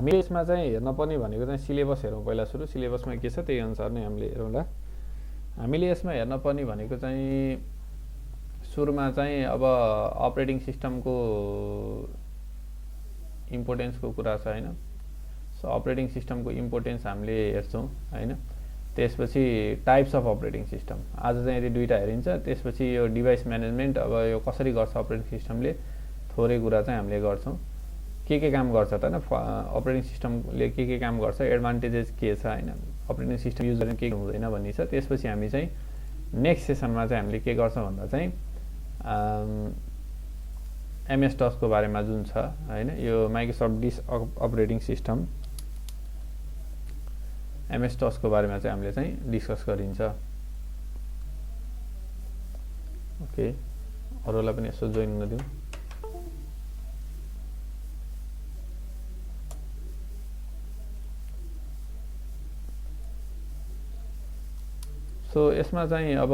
हामीले यसमा चाहिँ हेर्न पर्ने भनेको चाहिँ सिलेबस हेरौँ पहिला सुरु। सिलेबसमा के छ त्यही अनुसार नै हामीले हेरौँला। हामीले यसमा हेर्न पर्ने भनेको चाहिँ सुरुमा चाहिँ अब अपरेटिङ सिस्टमको इम्पोर्टेन्सको कुरा छ हैन। सो अपरेटिङ सिस्टमको इम्पोर्टेन्स हामीले हेर्छौँ हैन। त्यसपछि टाइप्स अफ अपरेटिङ सिस्टम आज चाहिँ यदि दुईटा हेरिन्छ। त्यसपछि यो डिभाइस म्यानेजमेन्ट अब यो कसरी गर्छ अपरेटिङ सिस्टमले थोरै कुरा चाहिँ हामीले गर्छौँ। के काम गर्छ त हैन अपरेटिङ सिस्टमले के काम गर्छ, एडभान्टेजेस के छ हैन, अपरेटिङ सिस्टम युज गर्ने के हुँदैन भन्ने छ। त्यसपछि हामी चाहिँ नेक्स्ट सेसनमा चाहिँ हामीले के गर्छौँ भन्दा चाहिँ एमएस टसको बारेमा जुन छ हैन, यो Microsoft dish operating system MS टसको बारेमा चाहिँ हामीले चाहिँ डिस्कस गरिन्छ। ओके, अरूलाई पनि यसो जोइन हुन दिउँ। सो यसमा चाहिँ अब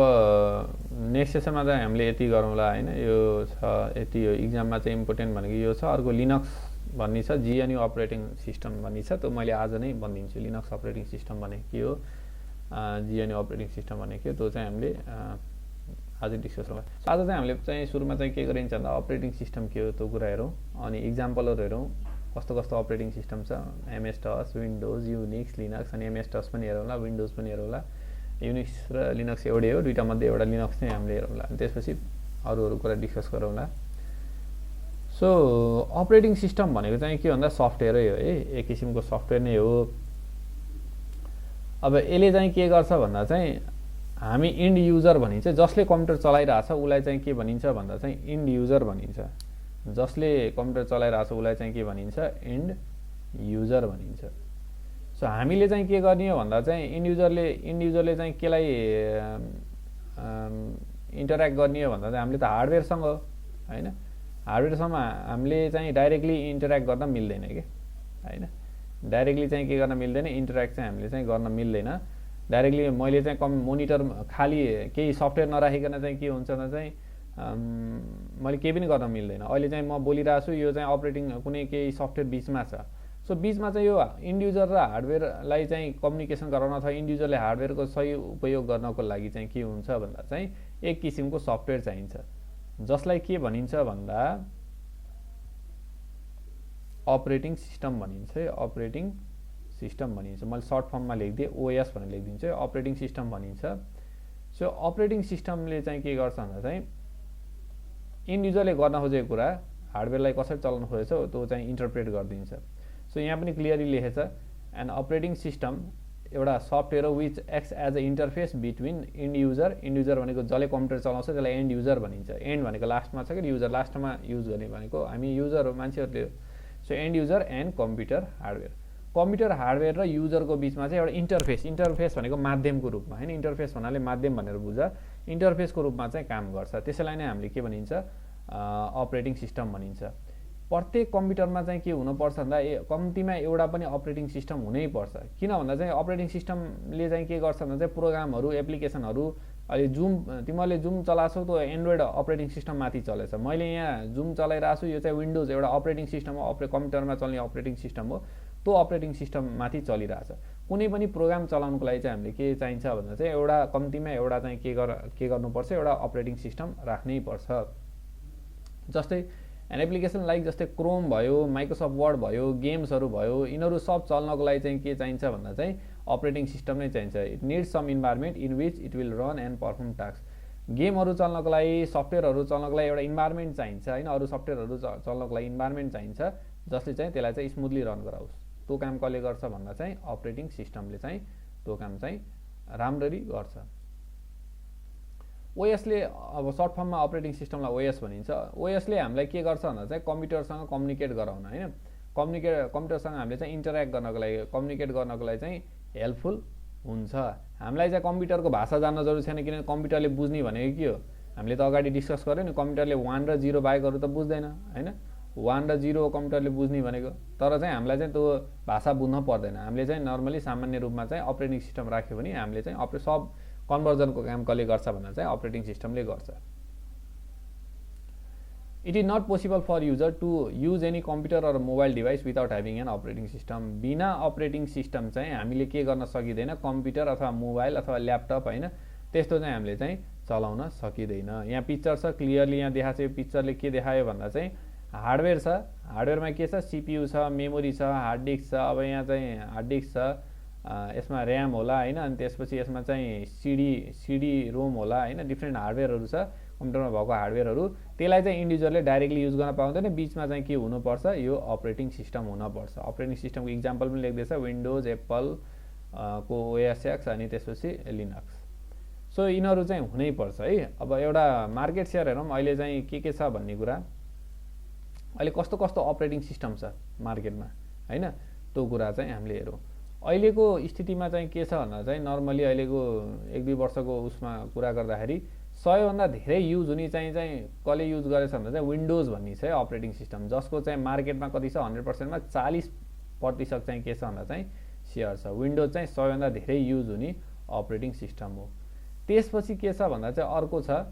नेक्स्ट सेसनमा चाहिँ हामीले यति गरौँला हैन। यो छ यति, यो इक्जाममा चाहिँ इम्पोर्टेन्ट भनेको यो छ। अर्को लिनक्स भन्ने छ, जिएनयू अपरेटिङ सिस्टम भन्ने छ। त्यो मैले आज नै भनिदिन्छु लिनक्स अपरेटिङ सिस्टम भने के हो, जिएनयू अपरेटिङ सिस्टम भने के हो, त्यो चाहिँ हामीले आज डिस्कस गरौँ। आज चाहिँ हामीले चाहिँ सुरुमा चाहिँ के गरिन्छ भन्दा अपरेटिङ सिस्टम के हो त्यो कुरा हेरौँ, अनि इक्जाम्पलहरू हेरौँ कस्तो कस्तो अपरेटिङ सिस्टम छ। MS DOS, Windows, Unix, Linux, अनि एमएस टस पनि हेरौँला, विन्डोज पनि हेरौँला। युनिक्स र लिनक्स एउटै हो, दुईटा मध्ये एउटा लिनक्स नै हामीले हेरौँला। अनि त्यसपछि अरू कुरा डिस्कस गरौँला। सो अपरेटिङ सिस्टम भनेको चाहिँ के भन्दा सफ्टवेयरै हो है, एक किसिमको सफ्टवेयर नै हो। अब यसले चाहिँ के गर्छ भन्दा चाहिँ हामी इन्ड युजर भनिन्छ, जसले कम्प्युटर चलाइरहेछ उसलाई चाहिँ के भनिन्छ भन्दा चाहिँ इन्ड युजर भनिन्छ। जसले कम्प्युटर चलाइरहेछ उसलाई चाहिँ के भनिन्छ, इन्ड युजर भनिन्छ। सो हामीले चाहिँ के गर्ने हो भन्दा चाहिँ इन्ड युजरले चाहिँ केलाई इन्टरेक्ट गर्ने हो भन्दा चाहिँ हामीले त हार्डवेयरसँग हो हैन। हार्डवेयरसँग हामीले चाहिँ डाइरेक्टली इन्टरेक्ट गर्न मिल्दैन के हैन। डाइरेक्टली चाहिँ के गर्न मिल्दैन, इन्टरेक्ट चाहिँ हामीले चाहिँ गर्न मिल्दैन। डाइरेक्टली मैले चाहिँ मोनिटर खाली केही सफ्टवेयर नराखिकन चाहिँ के हुन्छ भने चाहिँ मैले केही पनि गर्न मिल्दैन। अहिले चाहिँ म बोलिरहेको छु, यो चाहिँ अपरेटिङ कुनै केही सफ्टवेयर बिचमा छ। सो बिचमा चाहिँ यो इन्ड युजर र हार्डवेयरलाई चाहिँ कम्युनिकेसन गराउन अथवा इन्ड युजरले हार्डवेयरको सही उपयोग गर्नको लागि चाहिँ के हुन्छ भन्दा चाहिँ एक किसिमको सफ्टवेयर चाहिन्छ, जसलाई के भनिन्छ भन्दा अपरेटिङ सिस्टम भनिन्छ। अपरेटिङ सिस्टम भनिन्छ, मैले सर्ट फर्ममा लेखिदिएँ, ओएस भनेर लेखिदिन्छु, अपरेटिङ सिस्टम भनिन्छ। सो अपरेटिङ सिस्टमले चाहिँ के गर्छ भन्दा चाहिँ इन्ड युजरले गर्न खोजेको कुरा हार्डवेयरलाई कसरी चलाउन खोजेछ त्यो चाहिँ इन्टरप्रेट गरिदिन्छ। सो यहाँ पनि क्लियरली लेखेछ, एन अपरेटिङ सिस्टम एउटा सफ्टवेयर हो which acts as a interface between end user. End user भनेको जसले कम्प्युटर चलाउँछ त्यसलाई एन्ड युजर भनिन्छ। एन्ड भनेको लास्टमा छ कि युजर लास्टमा युज गर्ने भनेको हामी युजर हो मान्छेहरूले हो। So and user and computer hardware. Computer hardware र युजरको बिचमा चाहिँ एउटा इन्टरफेस भनेको माध्यमको रूपमा हैन। इन्टरफेस भन्नाले माध्यम भनेर बुझ, इन्टरफेसको रूपमा चाहिँ काम गर्छ। त्यसैलाई नै हामीले के भनिन्छ, अपरेटिङ सिस्टम भनिन्छ। प्रत्येक कम्प्युटरमा चाहिँ के हुनुपर्छ भन्दा कम्तीमा एउटा पनि अपरेटिङ सिस्टम हुनैपर्छ। किन भन्दा चाहिँ अपरेटिङ सिस्टमले चाहिँ के गर्छ भन्दा चाहिँ प्रोग्रामहरू, एप्लिकेसनहरू, अहिले तिमीहरूले जुम चलाछौ त्यो एन्ड्रोइड अपरेटिङ सिस्टम माथि चलेछ। मैले यहाँ जुम चलाइरहेको छु, यो चाहिँ विन्डोज एउटा अपरेटिङ सिस्टम हो, कम्प्युटरमा चल्ने अपरेटिङ सिस्टम हो। त्यो अपरेटिङ सिस्टम माथि चलिरहेछ। कुनै पनि प्रोग्राम चलाउनको लागि चाहिँ हामीले के चाहिन्छ भन्दा चाहिँ एउटा कम्तीमा एउटा चाहिँ के गर्नुपर्छ, एउटा अपरेटिङ सिस्टम राख्नै पर्छ। जस्तै एन एप्लिकेसन लाइक जस्तै क्रोम भयो, माइक्रोसफ्ट वर्ड भयो, गेम्सहरू भयो, यिनीहरू सब चल्नको लागि चाहिँ के चाहिन्छ भन्दा चाहिँ अपरेटिङ सिस्टम नै चाहिन्छ। It needs some environment in which it will run and perform task. गेमहरू चल्नको लागि, सफ्टवेयरहरू चल्नको लागि एउटा इन्भाइरोमेन्ट चाहिन्छ हैन। अरू सफ्टवेयरहरू चल्नको लागि इन्भाइरोमेन्ट चाहिन्छ जसले चाहिँ त्यसलाई चाहिँ स्मुथली रन गराओस्। त्यो काम कसले गर्छ भन्दा चाहिँ अपरेटिङ सिस्टमले चाहिँ त्यो काम चाहिँ राम्ररी गर्छ। ओएसले अब सर्ट फर्ममा अपरेटिङ सिस्टमलाई ओएस भनिन्छ। ओएसले हामीलाई के गर्छ भन्दा चाहिँ कम्प्युटरसँग कम्युनिकेट गराउन हैन, कम्प्युटरसँग हामीले चाहिँ इन्टरेक्ट गर्नको लागि, कम्युनिकेट गर्नको लागि चाहिँ हेल्पफुल हुन्छ। हामीलाई चाहिँ कम्प्युटरको भाषा जान्न जरुरी छैन, किनभने कम्प्युटरले बुझ्ने भनेको के हो, हामीले त अगाडि डिस्कस गर्यो नि, कम्प्युटरले 1 र 0 बाहेकहरू त बुझ्दैन हैन। 1 र 0 कम्प्युटरले बुझ्ने भनेको, तर चाहिँ हामीलाई चाहिँ त्यो भाषा बुझ्न पर्दैन। हामीले चाहिँ नर्मली सामान्य रूपमा चाहिँ अपरेटिङ सिस्टम राख्यो भने हामीले चाहिँ सब कन्भर्जनको काम कसले गर्छ भन्दा चाहिँ अपरेटिङ सिस्टमले गर्छ। It is not possible for user to use any computer or mobile device without having an operating system. बिना अपरेटिङ सिस्टम चाहिँ हामीले के गर्न सकिँदैन, कम्प्युटर अथवा मोबाइल अथवा ल्यापटप होइन त्यस्तो चाहिँ हामीले चाहिँ चलाउन सकिँदैन। यहाँ पिक्चर छ, क्लियरली यहाँ देखाएको छ। यो पिक्चरले के देखायो भन्दा चाहिँ हार्डवेयर छ, हार्डवेयरमा के छ, सिपियु छ, मेमोरी छ, हार्ड डिस्क छ। अब यहाँ चाहिँ हार्ड डिस्क छ, यसमा ऱ्याम होला होइन, अनि त्यसपछि यसमा चाहिँ सिडी रोम होला होइन, डिफ्रेन्ट हार्डवेयरहरू छ कम्प्युटरमा भएको हार्डवेयरहरू। त्यसलाई चाहिँ इन्डिभिजुअलले डाइरेक्टली युज गर्न पाउँदैन, बिचमा चाहिँ के हुनुपर्छ, यो अपरेटिङ सिस्टम हुनपर्छ। अपरेटिङ सिस्टमको इक्जाम्पल पनि लेख्दैछ, विन्डोज, एप्पल को ओएस एक्स अनि त्यसपछि लिनक्स। सो यिनीहरू चाहिँ हुनैपर्छ है। अब एउटा मार्केट सेयर हेरौँ अहिले चाहिँ के छ भन्ने कुरा, अहिले कस्तो कस्तो अपरेटिङ सिस्टम छ मार्केटमा होइन, त्यो कुरा चाहिँ हामीले हेरौँ। अहिलेको स्थितिमा चाहिँ के छ भन्दा चाहिँ नर्मली अहिलेको 1-2 वर्षको उसमा कुरा गर्दाखेरि सबैभन्दा धेरै युज हुने चाहिँ कसले युज गरेछ भन्दा चाहिँ विन्डोज भन्ने छ अपरेटिङ सिस्टम, जसको चाहिँ मार्केटमा कति छ 100%मा 40% चाहिँ के छ भन्दा चाहिँ सेयर छ। विन्डोज चाहिँ सबैभन्दा धेरै युज हुने अपरेटिङ सिस्टम हो। त्यसपछि के छ भन्दा चाहिँ अर्को छ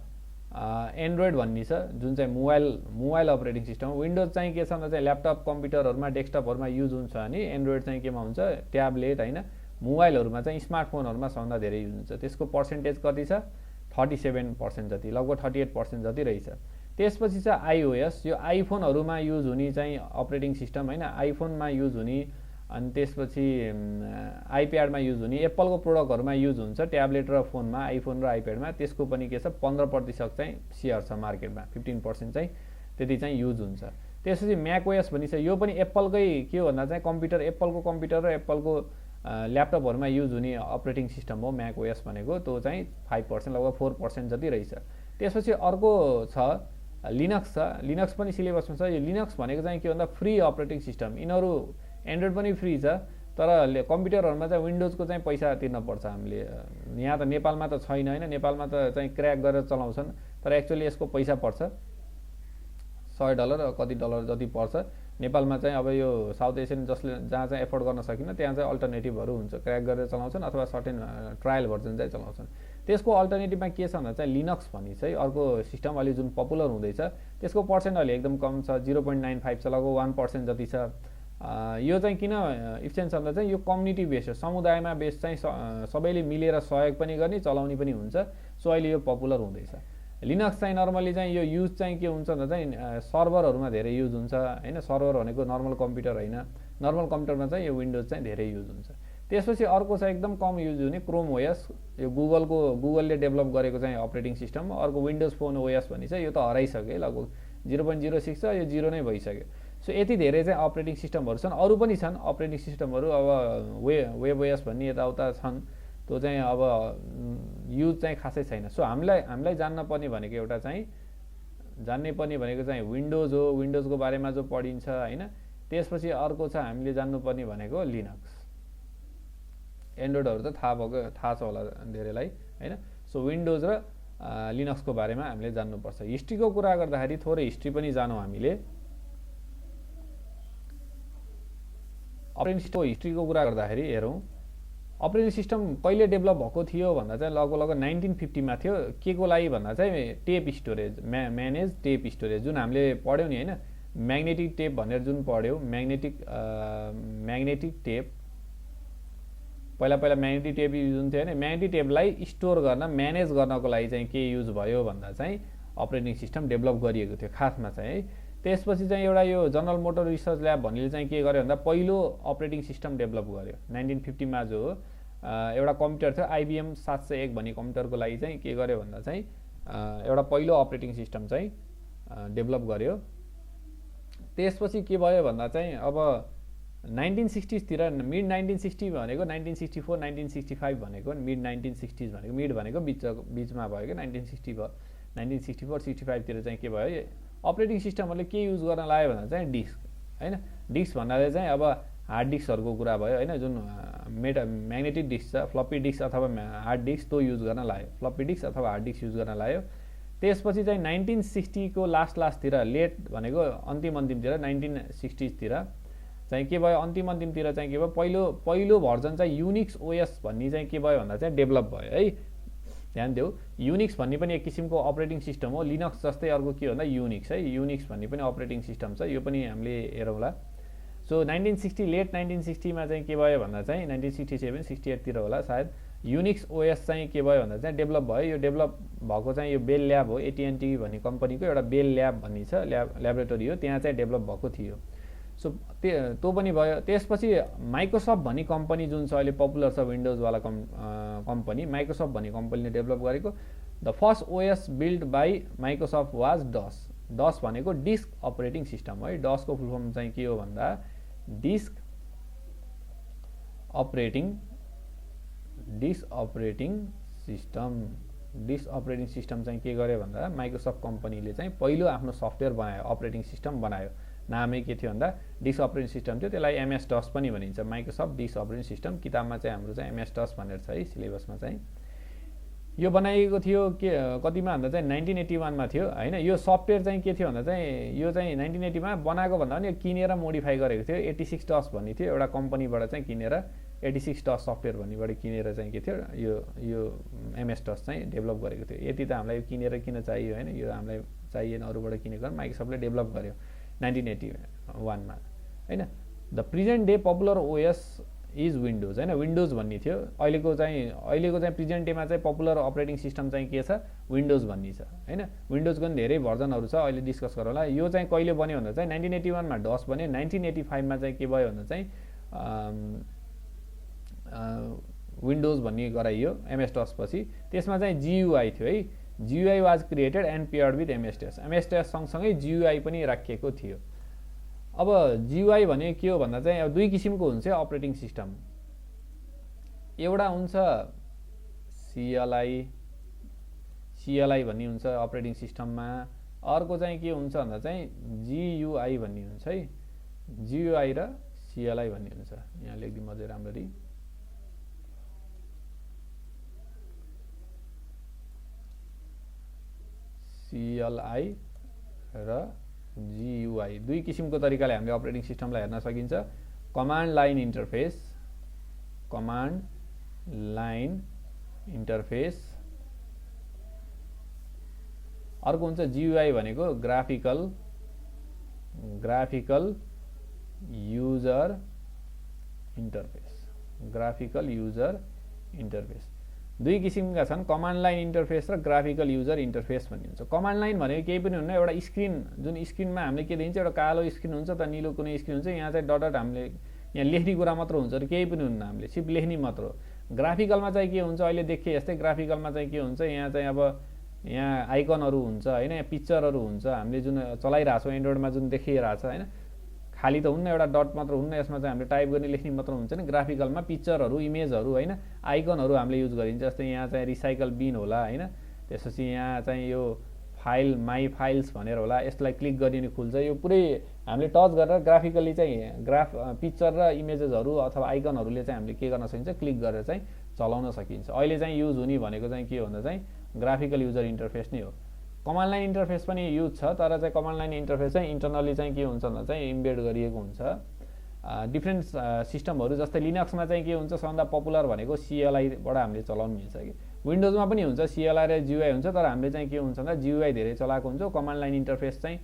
एन्ड्रोइड भन्ने छ, जुन चाहिँ मोबाइल अपरेटिङ सिस्टम हो। विन्डोज चाहिँ के छ भन्दा चाहिँ ल्यापटप कम्प्युटरहरूमा डेस्कटपहरूमा युज हुन्छ भने एन्ड्रोइड चाहिँ केमा हुन्छ, ट्याब्लेट होइन, मोबाइलहरूमा चाहिँ स्मार्टफोनहरूमा सबभन्दा धेरै युज हुन्छ। त्यसको पर्सेन्टेज कति छ, 37% जति, लगभग 38% जति रहेछ। त्यसपछि छ आइओएस, यो आइफोनहरूमा युज हुने चाहिँ अपरेटिङ सिस्टम होइन, आइफोनमा युज हुने, अनि त्यसपछि आइप्याडमा युज हुने, एप्पलको प्रोडक्टहरूमा युज हुन्छ ट्याब्लेट र फोनमा, आइफोन र आइप्याडमा। त्यसको पनि के छ 15% चाहिँ सेयर छ मार्केटमा, 15% चाहिँ त्यति चाहिँ युज हुन्छ। त्यसपछि म्याकओएस भन्ने छ, यो पनि एप्पलकै के हो भन्दा चाहिँ कम्प्युटर, एप्पलको कम्प्युटर र एप्पलको ल्यापटपहरूमा युज हुने अपरेटिङ सिस्टम हो म्याकओएस भनेको। त्यो चाहिँ 5%, लगभग 4% जति रहेछ। त्यसपछि अर्को छ लिनक्स छ, लिनक्स पनि सिलेबसमा छ। यो लिनक्स भनेको चाहिँ के भन्दा फ्री अपरेटिङ सिस्टम, यिनीहरू एन्ड्रोइड पनि फ्री छ, तर कम्प्युटरहरूमा चाहिँ विन्डोजको चाहिँ पैसा तिर्न पर्छ हामीले। यहाँ त नेपालमा त छैन होइन, नेपालमा त चाहिँ क्र्याक गरेर चलाउँछन्, तर एक्चुअली यसको पैसा पर्छ $100 कति डलर जति पर्छ। नेपालमा चाहिँ अब यो साउथ एसियन जहाँ चाहिँ एफोर्ड गर्न सकिन्न त्यहाँ चाहिँ अल्टरनेटिभहरू हुन्छ, क्र्याक गरेर चलाउँछन् अथवा सर्टेन ट्रायल भर्जन चाहिँ चलाउँछन्। त्यसको अल्टरनेटिभमा के छ भन्दा चाहिँ लिनक्स भन्ने चाहिँ अर्को सिस्टम अहिले जुन पपुलर हुँदैछ, त्यसको पर्सेन्ट अहिले एकदम कम छ, 0.95 छ, लगभग 1% जति छ। यो चाहिँ किन इफिसियन्ट छ भन्दा चाहिँ यो कम्युनिटी बेस्ड हो, समुदायमा बेस्ड चाहिँ सबैले मिलेर सहयोग पनि गर्ने, चलाउने पनि हुन्छ। सो अहिले यो पपुलर हुँदैछ। लिनक्स चाहिँ नर्मली चाहिँ यो युज चाहिँ के हुन्छ भन्दा चाहिँ सर्भरहरूमा धेरै युज हुन्छ होइन, सर्भर भनेको नर्मल कम्प्युटर होइन, नर्मल कम्प्युटरमा चाहिँ यो विन्डोज चाहिँ धेरै युज हुन्छ। त्यसपछि अर्को छ एकदम कम युज हुने क्रोम ओएस, यो गुगलले डेभलप गरेको चाहिँ अपरेटिङ सिस्टम। अर्को विन्डोज फोन ओएस भन्ने छ, यो त हराइसक्यो, लगभग 0.06 छ, यो 0 नै भइसक्यो। सो यति धेरै चाहिँ अपरेटिङ सिस्टमहरू छन्, अरू पनि छन् अपरेटिङ सिस्टमहरू। अब वेब ओएस भन्ने यताउता छन्, त्यो चाहिँ अब युज चाहिँ खासै छैन। सो हामीलाई जान्न पर्ने भनेको एउटा चाहिँ जान्नै पर्ने भनेको चाहिँ विन्डोज हो, विन्डोजको बारेमा जो पढिन्छ होइन। त्यसपछि अर्को छ हामीले जान्नुपर्ने भनेको लिनक्स। एन्ड्रोइडहरू त थाहा छ होला धेरैलाई होइन। सो विन्डोज र लिनक्सको बारेमा हामीले जान्नुपर्छ। हिस्ट्रीको कुरा गर्दाखेरि थोरै हिस्ट्री पनि जानौँ हामीले। अपरेटिङ सिस्टमको हिस्ट्रीको कुरा गर्दाखेरि हेरौँ, अपरेटिङ सिस्टम कहिले डेभलप भएको थियो भन्दा चाहिँ लगभग 1950मा थियो। के को लागि भन्दा चाहिँ tape storage, manage tape storage, जुन हामीले पढ्यौँ नि होइन, म्याग्नेटिक टेप भनेर जुन पढ्यौँ, म्याग्नेटिक टेप, पहिला म्याग्नेटिक टेप युज हुन्थ्यो होइन। म्याग्नेटिक टेपलाई स्टोर गर्न, म्यानेज गर्नको लागि चाहिँ के युज भयो भन्दा चाहिँ अपरेटिङ सिस्टम डेभलप गरिएको थियो खासमा चाहिँ है। त्यसपछि चाहिँ एउटा यो जनरल मोटर रिसर्च ल्याब भन्नेले चाहिँ के गर्यो भन्दा पहिलो अपरेटिङ सिस्टम डेभलप गर्यो 1950मा। जो एउटा कम्प्युटर थियो IBM 701 भन्ने कम्प्युटरको लागि चाहिँ के गर्यो भन्दा चाहिँ एउटा पहिलो अपरेटिङ सिस्टम चाहिँ डेभलप गर्यो। त्यसपछि के भयो भन्दा चाहिँ अब 1960s तिर, मिड 1960 भनेको 1964 1965 भनेको, मिड 1960s भनेको, मिड भनेको बिचमा भयो कि 1964 65 तिर चाहिँ के भयो, अपरेटिङ सिस्टमहरूले के युज गर्न लाग्यो भन्दा चाहिँ डिस्क होइन। डिस्क भन्नाले चाहिँ अब हार्ड डिस्कहरूको कुरा भयो होइन, जुन म्याग्नेटिक डिस्क छ, फ्लप्पी डिस्क अथवा हार्ड डिस्क, त्यो युज गर्न लाग्यो, फ्लप्पी डिस्क अथवा हार्ड डिस्क युज गर्न लाग्यो। त्यसपछि चाहिँ 1960 को लास्टतिर, लेट भनेको अन्तिमतिर 1960s तिर चाहिँ के भयो, अन्तिमतिर चाहिँ के भयो, पहिलो भर्जन चाहिँ युनिक्स ओएस भन्ने चाहिँ के भयो भन्दा चाहिँ डेभलप भयो है। ध्यान देऊ, युनिक्स भन्ने पनि एक किसिमको अपरेटिङ सिस्टम हो। लिनक्स जस्तै अर्को के भन्दा युनिक्स है, युनिक्स भन्ने पनि अपरेटिङ सिस्टम छ, यो पनि हामीले हेरौँला। सो 1960 लेट 1960 मा चाहिँ के भयो भन्दा चाहिँ 1967 68 तिर होला सायद, युनिक्स ओएस चाहिँ के भयो भन्दा चाहिँ डेभलप भयो। यो डेभलप भएको चाहिँ यो बेल ल्याब हो, एटीएनटी भन्ने कम्पनीको एउटा बेल ल्याब भन्ने छ, ल्याबोरेटरी हो, त्यहाँ चाहिँ डेभलप भएको थियो। सो त्यो पनि भयो। त्यसपछि माइक्रोसफ्ट भन्ने कम्पनी जुन छ अहिले पपुलर छ विन्डोजवाला कम्पनी, माइक्रोसफ्ट भन्ने कम्पनीले डेभलप गरेको the first OS build by Microsoft was DOS. DOS भनेको डिस्क अपरेटिङ सिस्टम है। डसको फुल फर्म चाहिँ के हो भन्दा disk operating system. Disk operating system चाहिँ के गर्यो भन्दा माइक्रोसफ्ट कम्पनीले चाहिँ पहिलो आफ्नो सफ्टवेयर बनायो, अपरेटिङ सिस्टम बनायो। नामै के थियो भन्दा डिस्क अपरेटिङ सिस्टम थियो, त्यसलाई एमएस डस पनि भनिन्छ, माइक्रोसफ्ट डिस्क अपरेटिङ सिस्टम। किताबमा चाहिँ हाम्रो चाहिँ एमएस डस भनेर छ है, सिलेबसमा चाहिँ। यो बनाइएको थियो के कतिमा भन्दा चाहिँ 1981 मा थियो हैन। यो सफ्टवेयर चाहिँ के थियो भन्दा चाहिँ यो चाहिँ 1980 मा बनाएको भन्दा पनि किनेर मोडिफाई गरेको थियो। 86 डस भन्ने थियो एउटा कम्पनीबाट चाहिँ किनेर, 86 डस सफ्टवेयर भन्नेबाट किनेर चाहिँ के थियो यो एमएस डस चाहिँ डेभलप गरेको थियो। यति त हामीलाई किनेर किन चाहियो हैन, यो हामीलाई चाहिएन, अरूबाट किनेको माइक्रोसफ्टले डेभलप गर्यो 1981 मा हैन। The present day popular OS is windows हैन, विन्डोज भन्ने थियो। अहिलेको चाहिँ प्रेजेन्ट डेमा चाहिँ पपुलर अपरेटिङ सिस्टम चाहिँ के छ, विन्डोज भन्ने छ हैन। विन्डोजको पनि धेरै भर्जनहरू छ, अहिले डिस्कस गरौँला। यो चाहिँ कहिले बन्यो भन्दा चाहिँ 1981 मा डस बन्यो। 1985 मा चाहिँ के भयो भन्दा चाहिँ विन्डोज भन्ने गराइयो एमएस डस पछि। त्यसमा चाहिँ जीयुआई थियो है, GUI was created and paired with MS DOS. MS DOS सँगसँगै जीयुआई पनि राखिएको थियो। अब जीयुआई भने के हो भन्दा चाहिँ अब दुई किसिमको हुन्छ अपरेटिङ सिस्टम। एउटा हुन्छ सिएलआई भन्ने हुन्छ अपरेटिङ सिस्टममा, अर्को चाहिँ के हुन्छ भन्दा चाहिँ जीयुआई भन्ने हुन्छ है। जीयुआई र सिएलआई भन्ने हुन्छ, यहाँ लेखिदिउँ अझै राम्ररी। सिएलआई र जीयुआई दुई किसिमको तरिकाले हामीले अपरेटिङ सिस्टमलाई हेर्न सकिन्छ। कमान्ड लाइन इन्टरफेस, अर्को हुन्छ जीयुआई भनेको ग्राफिकल युजर इन्टरफेस। दुई किसिमका छन्, कमान्ड लाइन इन्टरफेस र ग्राफिकल युजर इन्टरफेस भन्ने हुन्छ। कमान्ड लाइन भनेको केही पनि हुन्न, एउटा स्क्रिन, जुन स्क्रिनमा हामीले के दिन्छ, एउटा कालो स्क्रिन हुन्छ त निलो कुनै स्क्रिन हुन्छ, यहाँ चाहिँ डट हामीले यहाँ लेख्ने कुरा मात्र हुन्छ र केही पनि हुन्न, हामीले सिर्फ लेख्ने मात्र हो। ग्राफिकलमा चाहिँ के हुन्छ, अहिले देखिए जस्तै ग्राफिकलमा चाहिँ के हुन्छ, यहाँ चाहिँ अब यहाँ आइकनहरू हुन्छ हैन, यहाँ पिक्चरहरू हुन्छ, हामीले जुन चलाइरहेछौँ एन्ड्रोइडमा जुन देखिरहेछ हैन, खाली त हुन्न, एउटा डट मात्र हुन्न, यसमा चाहिँ हामीले टाइप गर्ने लेख्ने मात्र हुन्छ नि। ग्राफिकलमा पिक्चरहरू, इमेजहरू हैन, आइकनहरू हामीले युज गरिन्छ। जस्तै यहाँ चाहिँ रिसाइकल बिन होला हैन, त्यसपछि यहाँ चाहिँ यो फाइल माई फाइल्स भनेर होला, यसलाई क्लिक गरिने खुल्छ। यो पुरै हामीले टच गरेर ग्राफिकली चाहिँ पिक्चर र इमेजेसहरू अथवा आइकनहरूले चाहिँ हामीले के गर्न सकिन्छ, क्लिक गरेर चाहिँ चलाउन सकिन्छ। अहिले चाहिँ युज हुने भनेको चाहिँ के भन्दा चाहिँ ग्राफिकल युजर इन्टरफेस नै हो। कमान्ड लाइन इन्टरफेस पनि युज छ, तर चाहिँ कमान्ड लाइन इन्टरफेस चाहिँ इन्टरनली चाहिँ के हुन्छ भन्दा चाहिँ इम्बेड गरिएको हुन्छ। डिफ्रेन्ट सिस्टमहरू जस्तै लिनक्समा चाहिँ के हुन्छ, सबभन्दा पपुलर भनेको सिएलआईबाट हामीले चलाउनु मिल्छ कि। विन्डोजमा पनि हुन्छ सिएलआई र जीयुआई हुन्छ, तर हामीले चाहिँ के हुन्छ भन्दा जीयुआई धेरै चलाएको हुन्छ, कमान्ड लाइन इन्टरफेस चाहिँ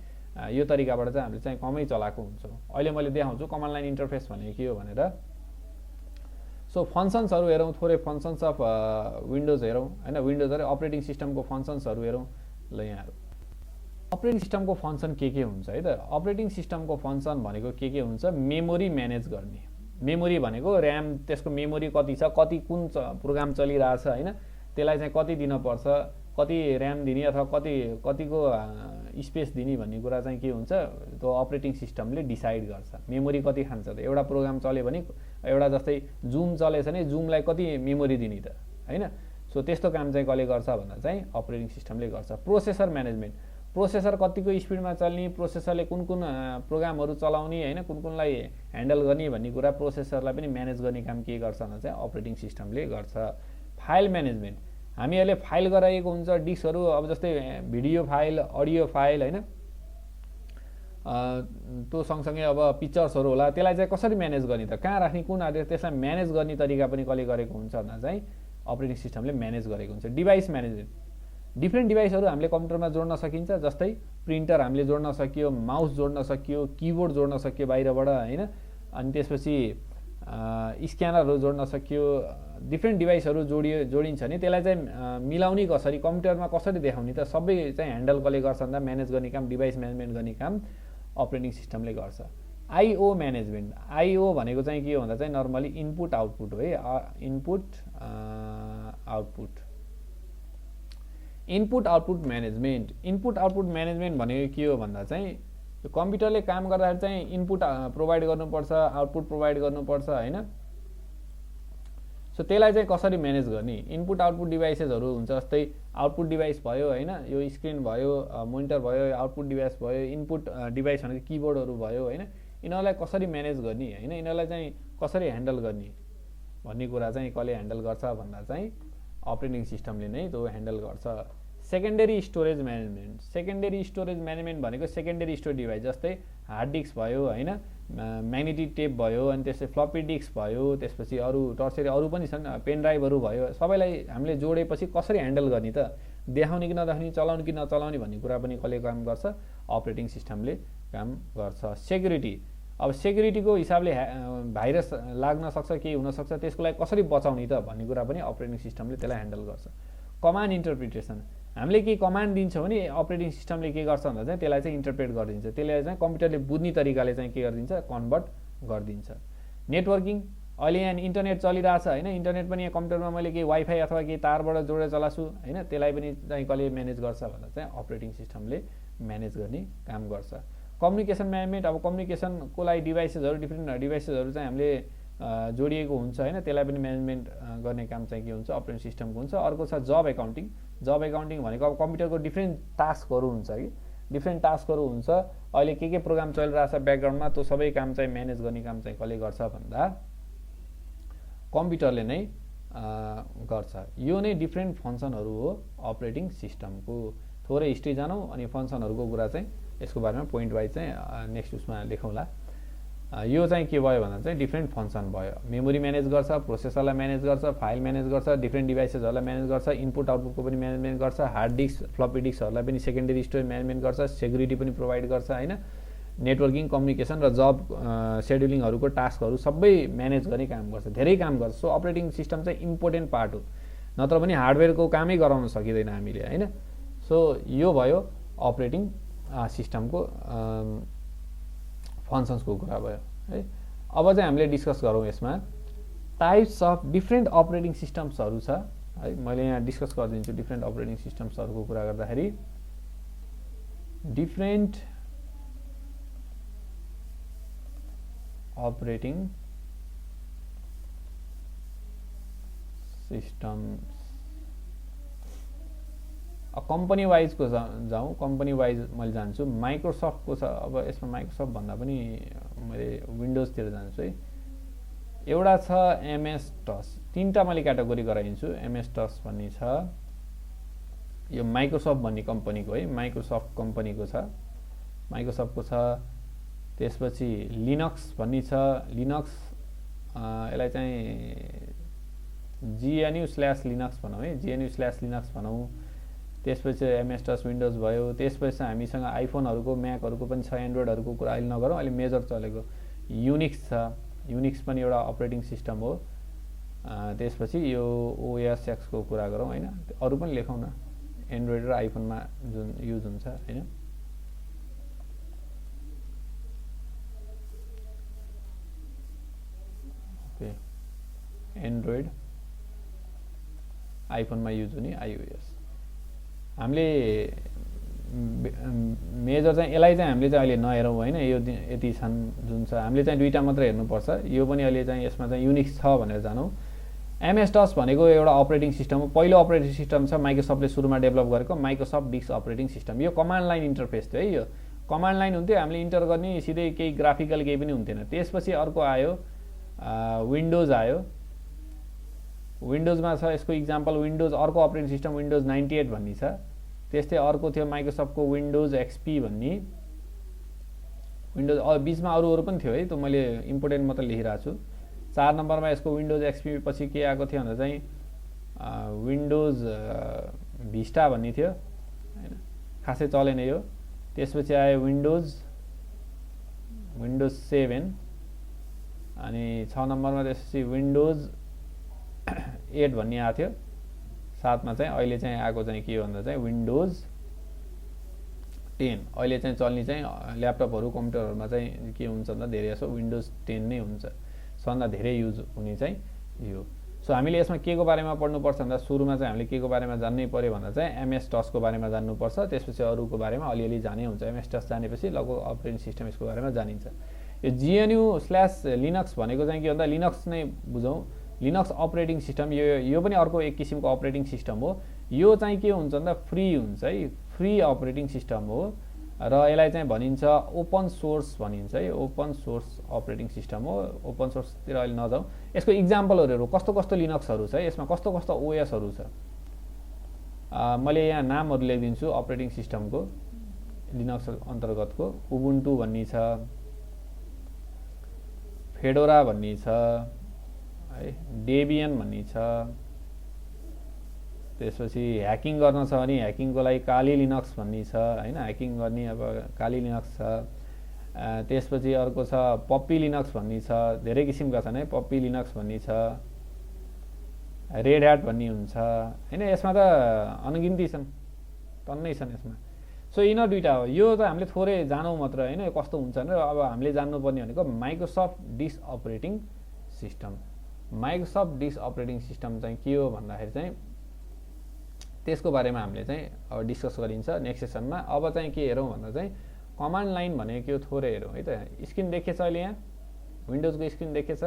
यो तरिकाबाट चाहिँ हामीले चाहिँ कमै चलाएको हुन्छौँ। अहिले मैले देखाउँछु कमान्ड लाइन इन्टरफेस भनेको के हो भनेर। सो फङ्सन्सहरू हेरौँ, थोरै फङ्सन्स अफ विन्डोज हेरौँ हैन, विन्डोज र अपरेटिङ सिस्टमको फङ्सन्सहरू हेरौँ। ल यहाँहरू अपरेटिङ सिस्टमको फङ्सन के हुन्छ है त। अपरेटिङ सिस्टमको फङ्सन भनेको के हुन्छ, मेमोरी म्यानेज गर्ने। मेमोरी भनेको ऱ्याम, त्यसको मेमोरी कति छ, कति कुन प्रोग्राम चलिरहेछ हैन, त्यसलाई चाहिँ कति दिनुपर्छ, कति ऱ्याम दिने अथवा कतिको स्पेस दिने भन्ने कुरा चाहिँ के हुन्छ, त्यो अपरेटिङ सिस्टमले डिसाइड गर्छ। मेमोरी कति खान्छ त, एउटा प्रोग्राम चल्यो भने एउटा जस्तै जुम चलेछ भने जुमलाई कति मेमोरी दिने त हैन। सो त्यस्तो काम चाहिँ कसले गर्छ भन्दा चाहिँ अपरेटिङ सिस्टमले गर्छ। प्रोसेसर म्यानेजमेन्ट, प्रोसेसर कतिको स्पिडमा चल्ने, प्रोसेसरले कुन प्रोग्रामहरू चलाउने हैन, कुनलाई ह्यान्डल गर्ने भन्ने कुरा प्रोसेसरलाई पनि म्यानेज गर्ने काम के गर्छ भन्दा चाहिँ अपरेटिङ सिस्टमले गर्छ। फाइल म्यानेजमेन्ट, हामीहरूले फाइल गराएको हुन्छ डिस्कहरू, अब जस्तै भिडियो फाइल, अडियो फाइल हैन, त्यो सँगसँगै अब पिक्चर्सहरू होला, त्यसलाई चाहिँ कसरी म्यानेज गर्ने त, कहाँ राख्ने, कुन त्यसलाई म्यानेज गर्ने तरिका पनि कसले गरेको हुन्छ भन्दा चाहिँ अपरेटिङ सिस्टमले म्यानेज गरेको हुन्छ। डिभाइस म्यानेजमेन्ट, डिफ्रेन्ट डिभाइसहरू हामीले कम्प्युटरमा जोड्न सकिन्छ, जस्तै प्रिन्टर हामीले जोड्न सकियो, माउस जोड्न सकियो, किबोर्ड जोड्न सकियो बाहिरबाट होइन, अनि त्यसपछि स्क्यानरहरू जोड्न सकियो। डिफ्रेन्ट डिभाइसहरू जोडिन्छ नि त्यसलाई चाहिँ मिलाउने कसरी, कम्प्युटरमा कसरी देखाउने त, सबै चाहिँ ह्यान्डल कसले गर्छ भन्दा म्यानेज गर्ने काम, डिभाइस म्यानेजमेन्ट गर्ने काम अपरेटिङ सिस्टमले गर्छ। आइओ म्यानेजमेन्ट, आइओ भनेको चाहिँ के हो भन्दा चाहिँ नर्मली इनपुट आउटपुट हो है, input output management. Input output management भनेको के हो भन्दा चाहिँ कम्प्युटरले काम गर्दाखेरि चाहिँ इनपुट प्रोभाइड गर्नुपर्छ, आउटपुट प्रोभाइड गर्नुपर्छ होइन। सो त्यसलाई चाहिँ कसरी म्यानेज गर्ने, इनपुट आउटपुट डिभाइसेसहरू हुन्छ, जस्तै आउटपुट डिभाइस भयो होइन, यो स्क्रिन भयो, मोनिटर भयो, आउटपुट डिभाइस भयो, इनपुट डिभाइस भनेको किबोर्डहरू भयो होइन। यिनीहरूलाई कसरी म्यानेज गर्ने होइन, यिनीहरूलाई चाहिँ कसरी ह्यान्डल गर्ने भन्ने कुरा चाहिँ कसले ह्यान्डल गर्छ भन्दा चाहिँ अपरेटिङ सिस्टमले नै त्यो ह्यान्डल गर्छ। Secondary storage management, secondary storage management भनेको सेकेन्डरी स्टोरेज डिभाइस, जस्तै हार्ड डिस्क भयो होइन, म्याग्नेटिक टेप भयो, अनि त्यसै फ्लप्पी डिस्क भयो, त्यसपछि अरू टर्सरी अरू पनि छन्, पेन ड्राइभहरू भयो, सबैलाई हामीले जोडेपछि कसरी ह्यान्डल गर्ने त, देखाउने कि नदेखाउने, चलाउने कि नचलाउने भन्ने कुरा पनि कसले काम गर्छ, अपरेटिङ सिस्टमले काम गर्छ। सेक्युरिटी, अब सेक्युरिटीको हिसाबले भाइरस लाग्न सक्छ, केही हुनसक्छ, त्यसको लागि कसरी बचाउने त भन्ने कुरा पनि अपरेटिङ सिस्टमले त्यसलाई ह्यान्डल गर्छ। कमान्ड इन्टरप्रिटेसन, हामीले केही कमान्ड दिन्छौँ भने अपरेटिङ सिस्टमले के गर्छ भन्दा चाहिँ त्यसलाई चाहिँ इन्टरप्रेट गरिदिन्छ, त्यसलाई चाहिँ कम्प्युटरले बुझ्ने तरिकाले चाहिँ के गरिदिन्छ, कन्भर्ट गरिदिन्छ। नेटवर्किङ, अहिले यहाँ इन्टरनेट चलिरहेछ होइन, इन्टरनेट पनि यहाँ कम्प्युटरमा मैले केही वाइफाई अथवा केही तारबाट जोडेर चलाछु होइन, त्यसलाई पनि चाहिँ कसले म्यानेज गर्छ भन्दा चाहिँ अपरेटिङ सिस्टमले म्यानेज गर्ने काम गर्छ। कम्युनिकेसन म्यानेजमेन्ट, अब कम्युनिकेसनको लागि डिभाइसेसहरू, डिफ्रेन्ट डिभाइसेसहरू चाहिँ हामीले जोडिएको हुन्छ होइन, त्यसलाई पनि म्यानेजमेन्ट गर्ने काम चाहिँ के हुन्छ, अपरेटिङ सिस्टमको हुन्छ। अर्को छ जब एकाउन्टिङ, जब एकाउन्टिङ भनेको अब कम्प्युटरको डिफ्रेन्ट टास्कहरू हुन्छ कि, डिफ्रेन्ट टास्कहरू हुन्छ, अहिले के प्रोग्राम चलिरहेछ ब्याकग्राउन्डमा, त्यो सबै काम चाहिँ म्यानेज गर्ने काम चाहिँ कसले गर्छ भन्दा कम्प्युटरले नै गर्छ। यो नै डिफ्रेन्ट फङ्सनहरू हो अपरेटिङ सिस्टमको। थोरै हिस्ट्री जानौँ अनि फङ्सनहरूको कुरा चाहिँ यसको बारेमा पोइन्ट वाइज चाहिँ नेक्स्ट उसमा लेखौँला। यो चाहिँ के भयो भन्दा चाहिँ डिफ्रेन्ट फङ्सन भयो, मेमोरी म्यानेज गर्छ, प्रोसेसरलाई म्यानेज गर्छ, फाइल म्यानेज गर्छ, डिफ्रेन्ट डिभाइसेसहरूलाई म्यानेज गर्छ, इनपुट आउटपुटको पनि म्यानेजमेन्ट गर्छ, हार्ड डिस्क फ्लप्पी डिस्कहरूलाई पनि सेकेन्डरी स्टोरेज म्यानेजमेन्ट गर्छ, सेक्युरिटी पनि प्रोभाइड गर्छ होइन, नेटवर्किङ, कम्युनिकेसन र जब सेड्युलिङहरूको टास्कहरू सबै म्यानेज गर्ने काम गर्छ, धेरै काम गर्छ। सो अपरेटिङ सिस्टम चाहिँ इम्पोर्टेन्ट पार्ट हो, नत्र पनि हार्डवेयरको कामै गराउन सकिँदैन हामीले होइन। सो यो भयो अपरेटिङ सिस्टमको फङ्सन्सको कुरा भयो है। अब चाहिँ हामीले डिस्कस गरौँ यसमा टाइप्स अफ डिफ्रेन्ट अपरेटिङ सिस्टम्सहरू छ है, मैले यहाँ डिस्कस गरिदिन्छु डिफ्रेन्ट अपरेटिङ सिस्टम्सहरूको कुरा गर्दाखेरि। डिफ्रेन्ट अपरेटिङ सिस्टम्स, कम्पनी वाइजको जाउँ, कम्पनी वाइज मैले जान्छु। माइक्रोसफ्टको छ, अब यसमा माइक्रोसफ्ट भन्दा पनि मैले विन्डोजतिर जान्छु है। एउटा छ एमएस टस, तीनवटा मैले क्याटेगोरी गराइदिन्छु। एमएस टस भन्ने छ, यो माइक्रोसफ्ट भन्ने कम्पनीको है, माइक्रोसफ्ट कम्पनीको छ, माइक्रोसफ्टको छ। त्यसपछि लिनक्स भन्ने छ, लिनक्स यसलाई चाहिँ GNU/लिनक्स भनौँ है, GNU/लिनक्स भनौँ। त्यसपछि एमएस टस विन्डोज भयो। त्यसपछि हामीसँग आइफोनहरूको, म्याकहरूको पनि छ, एन्ड्रोइडहरूको कुरा अहिले नगरौँ, अहिले मेजर चलेको युनिक्स छ, युनिक्स पनि एउटा अपरेटिङ सिस्टम हो। त्यसपछि यो OS X को कुरा गरौँ होइन, अरू पनि लेखौँ न, एन्ड्रोइड र आइफोनमा जुन युज हुन्छ होइन। ओके, एन्ड्रोइड आइफोनमा युज हुने iOS। हामीले मेजर चाहिँ यसलाई चाहिँ हामीले चाहिँ अहिले नहेरौँ होइन, यो यति छन् जुन छ, हामीले चाहिँ दुईवटा मात्रै हेर्नुपर्छ। यो पनि अहिले चाहिँ यसमा चाहिँ युनिक्स छ भनेर जानौँ। एमएस टस भनेको एउटा अपरेटिङ सिस्टम हो, पहिलो अपरेटिङ सिस्टम छ माइक्रोसफ्टले सुरुमा डेभलप गरेको माइक्रोसफ्ट डिस्क अपरेटिङ सिस्टम। यो कमान्ड लाइन इन्टरफेस थियो है, यो कमान्ड लाइन हुन्थ्यो, हामीले इन्टर गर्ने सिधै केही ग्राफिकल केही पनि हुन्थेन। त्यसपछि अर्को आयो विन्डोज आयो, विन्डोजमा छ यसको इक्जाम्पल विन्डोज, अर्को अपरेटिङ सिस्टम विन्डोज 98 भन्ने छ। त्यस्तै अर्को थियो माइक्रोसफ्टको विन्डोज XP भन्ने, विन्डोज बिचमा अरू पनि थियो है, त्यो मैले इम्पोर्टेन्ट मात्र लेखिरहेको छु। 4 नम्बरमा यसको विन्डोज XP पछि के आएको थियो भन्दा चाहिँ विन्डोज भिस्टा भन्ने थियो हैन, खासै चलेन यो। त्यसपछि आयो विन्डोज 7, अनि 6 नम्बरमा त्यसपछि विन्डोज 8 भन्ने आएको थियो। 7 मा चाहिँ अहिले चाहिँ आएको चाहिँ के भन्दा चाहिँ विन्डोज 10। अहिले चाहिँ चल्ने चाहिँ ल्यापटपहरू कम्प्युटरहरूमा चाहिँ के हुन्छ भन्दा धेरै जसो विन्डोज 10 नै हुन्छ, सबभन्दा धेरै युज हुने चाहिँ यो। सो हामीले यसमा के को बारेमा पढ्नुपर्छ भन्दा सुरुमा चाहिँ हामीले के को बारेमा जान्नै पर्यो भन्दा चाहिँ एमएस टस को बारेमा जान्नुपर्छ, त्यसपछि अरूको बारेमा अलिअलि जाने हुन्छ। एमएस टस जानेपछि लगभग अपरेटिङ सिस्टम यसको बारेमा जानिन्छ। यो GNU/लिनक्स भनेको चाहिँ के भन्दा लिनक्स नै बुझौँ, लिनक्स अपरेटिङ सिस्टम यो पनि अर्को एक किसिमको अपरेटिङ सिस्टम हो। यो चाहिँ के हुन्छ भन्दा फ्री हुन्छ है, फ्री अपरेटिङ सिस्टम हो र यसलाई चाहिँ भनिन्छ ओपन सोर्स भनिन्छ है, ओपन सोर्स अपरेटिङ सिस्टम हो। ओपन सोर्सतिर अहिले नजाउँ, यसको इक्जाम्पलहरू हेरौँ कस्तो कस्तो लिनक्सहरू छ, यसमा कस्तो कस्तो ओएसहरू छ। मैले यहाँ नामहरू लेखिदिन्छु अपरेटिङ सिस्टमको, लिनक्स अन्तर्गतको। उबुन्टु भन्ने छ, फेडोरा भन्ने छ है, डेबियन भन्ने छ। त्यसपछि ह्याकिङ गर्न छ भने ह्याकिङको लागि काली लिनक्स भन्ने छ हैन, ह्याकिङ गर्ने अब काली लिनक्स छ। त्यसपछि अर्को छ पप्पी लिनक्स भन्ने छ, धेरै किसिमका छन् है, पप्पी लिनक्स भन्ने छ, रेड ह्याट भन्ने हुन्छ हैन। यसमा त अनगिन्ती छन्, टन्नै छन् यसमा। सो यिनीहरू दुईटा हो। यो त हामीले थोरै जानौँ मात्र हैन, यो कस्तो हुन्छ भनेर। अब हामीले जान्नुपर्ने भनेको Microsoft dish operating system. Microsoft dish operating system चाहिँ के हो भन्दाखेरि चाहिँ त्यसको बारेमा हामीले चाहिँ अब डिस्कस गरिन्छ नेक्स्ट सेसनमा। अब चाहिँ के हेरौँ भन्दा चाहिँ कमान्ड लाइन भनेको के हो थोरै हेरौँ है त। स्क्रिन देखेछ अहिले, यहाँ विन्डोजको स्क्रिन देखेछ?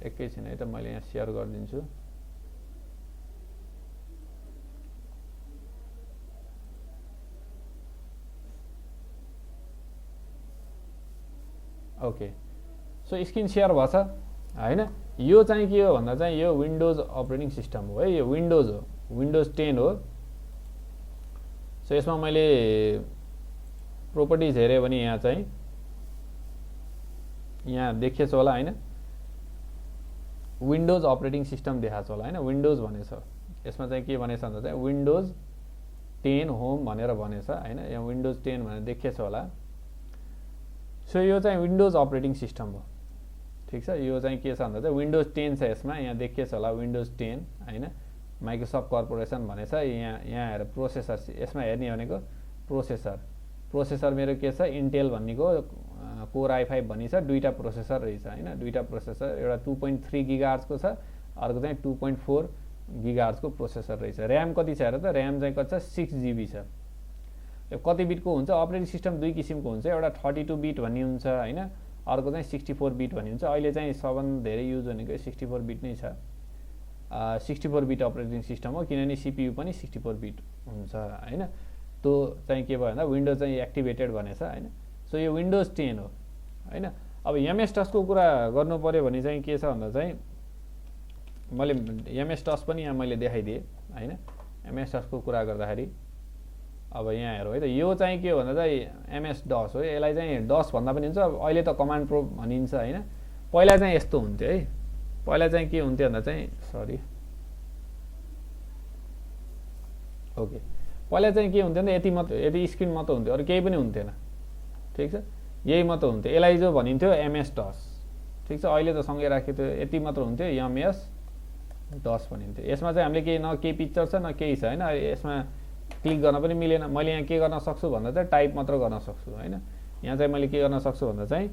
एकैछिन है त, मैले यहाँ सेयर गरिदिन्छु। ओके, सो स्क्रिन सेयर भएछ हैन। यो चाहिँ के हो भन्दा चाहिँ यो विन्डोज अपरेटिङ सिस्टम हो है, यो विन्डोज हो, विन्डोज 10 हो। सो यसमा मैले प्रोपर्टिज हेरेँ भने यहाँ चाहिँ यहाँ देखिएछ होला हैन, विन्डोज अपरेटिङ सिस्टम देखाएको छ होला हैन, विन्डोज भनेछ। यसमा चाहिँ के भनेछ भन्दा चाहिँ विन्डोज 10 होम भनेर भनेछ हैन, यहाँ विन्डोज 10 भनेर देखिएछ होला। सो यो चाहिँ विन्डोज अपरेटिङ सिस्टम हो, ठिक छ। यो चाहिँ के छ भन्दा चाहिँ विन्डोज 10 छ यसमा, यहाँ देखिएछ होला विन्डोज 10 हैन। माइक्रोसफ्ट कर्पोरेसन भनेछ यहाँ हेर। प्रोसेसर यसमा हेर्ने भनेको प्रोसेसर मेरो के छ, इन्टेल भन्नेको कोर i5 भन्ने छ, दुईटा प्रोसेसर रहेछ हैन, दुईटा प्रोसेसर। एउटा 2.3 गिगाहर्जको छ, अर्को चाहिँ 2.4 गिगाहर्जको प्रोसेसर रहेछ। ऱ्याम कति छ हेर त, ऱ्याम चाहिँ कति छ, 6 GB छ। यो कति बिटको हुन्छ, अपरेटिङ सिस्टम दुई किसिमको हुन्छ, एउटा 32 बिट भन्ने हुन्छ हैन, अर्को चाहिँ 64 बिट भन्ने हुन्छ। अहिले चाहिँ सबभन्दा धेरै युज भनेको 64 बिट नै छ। 64 बिट अपरेटिङ सिस्टम हो, किनभने CPU पनि 64 बिट हुन्छ हैन। त्यो चाहिँ के भयो भन्दा विन्डोज चाहिँ एक्टिभेटेड भनेछ हैन। सो यो विन्डोज 10 हो हैन। अब एमएस टसको कुरा गर्नु पर्यो भने चाहिँ के छ भन्दा चाहिँ मैले एमएस टस पनि यहाँ मैले देखाइदिएँ हैन। एमएस टसको कुरा गर्दाखेरि अब यहाँ हेरौँ है त, यो चाहिँ के हो भन्दा चाहिँ एमएस डस हो। यसलाई चाहिँ डस भन्दा पनि हुन्छ, अहिले त कमान्ड प्रोम्प्ट भनिन्छ हैन। पहिला चाहिँ यस्तो हुन्थ्यो है, पहिला चाहिँ के हुन्थ्यो भन्दा चाहिँ सरी ओके, पहिला चाहिँ के हुन्थ्यो भन्दा यति स्क्रिन मात्र हुन्थ्यो, अरू केही पनि हुन्थेन, ठिक छ। यही मात्र हुन्थ्यो, यसलाई जो भनिन्थ्यो एमएस डस, ठिक छ। अहिले त सँगै राखेको थियो, यति मात्र हुन्थ्यो, एमएस डस भनिन्थ्यो। यसमा चाहिँ हामीले केही न केही पिक्चर छ न केही छ हैन। यसमा क्लिक गर्न पनि मिलेन। मैले यहाँ के गर्न सक्छु भन्दा चाहिँ टाइप मात्र गर्न सक्छु हैन। यहाँ चाहिँ मैले के गर्न सक्छु भन्दा चाहिँ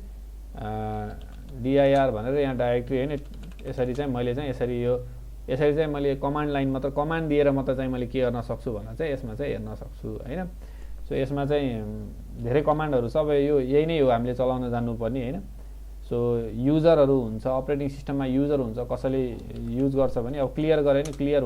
dir भनेर यहाँ डाइरेक्टरी हैन, यसरी चाहिँ मैले चाहिँ यसरी चाहिँ मैले कमान्ड लाइन मात्र, कमान्ड दिएर मात्र चाहिँ मैले के गर्न सक्छु भन्दा चाहिँ यसमा चाहिँ हेर्न सक्छु हैन। सो यसमा चाहिँ धेरै कमान्डहरू सब यही नै हो, हामीले चलाउन जान्नुपर्ने हैन। सो युजरहरू हुन्छ, अपरेटिङ सिस्टममा युजर हुन्छ, कसैले युज गर्छ भने अब क्लियर गरे नि क्लियर